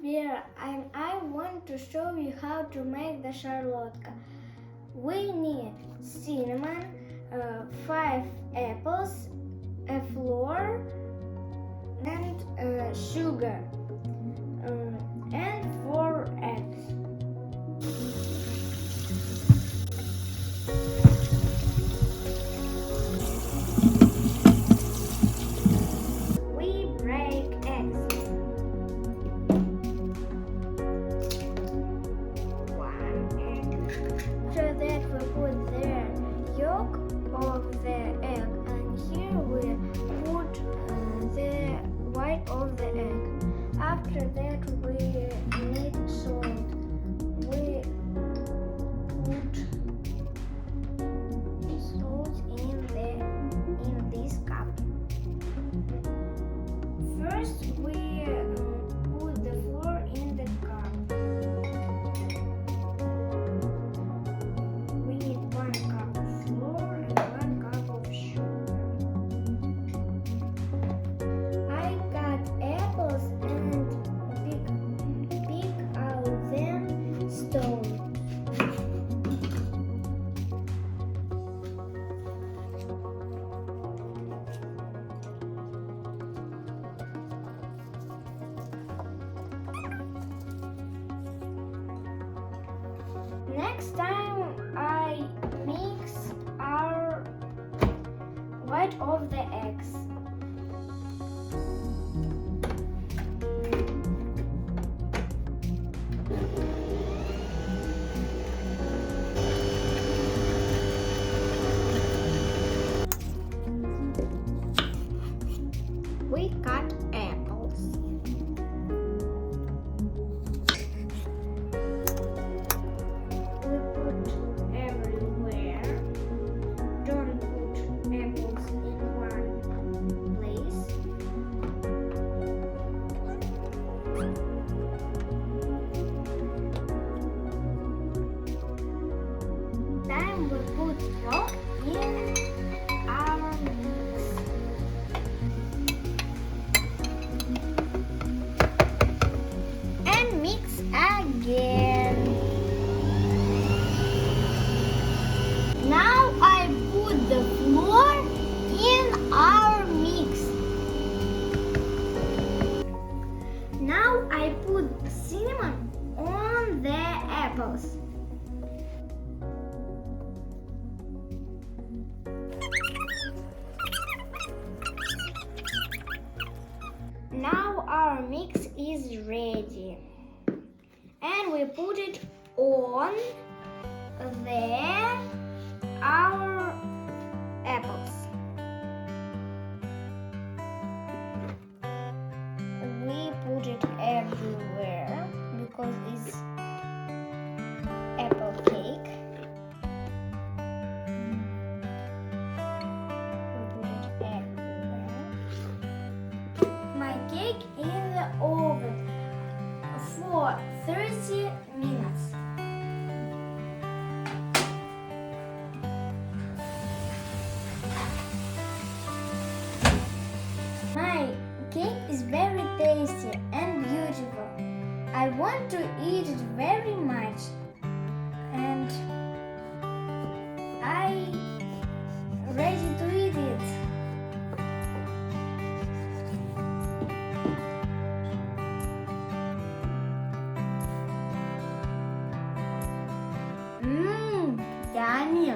Vera and I want to show you how to make the charlotka. We need cinnamon, 5 apples, a flour, and sugar, and 4 eggs. We break eggs. 1 egg. After that we put the yolk of the egg, and here we put the white of the egg. After that we need salt. We put salt in this cup. First we put the flour in the cup. We need 1 cup of flour and 1 cup of sugar. I cut apples and pick out them stones. Next time I mix our white of the eggs. We cut apples. We put everywhere. Don't put apples in one place. Then we put yolk in our mix. And mix again. Now I put the flour in our mix. Now I put cinnamon on the apples. Now our mix is ready. And we put it on our apples. We put it everywhere because it's apple cake. We put it everywhere. My cake in the oven for 30 minutes. My cake is very tasty and beautiful. I want to eat it very much, and I ready to eat it. Yummy.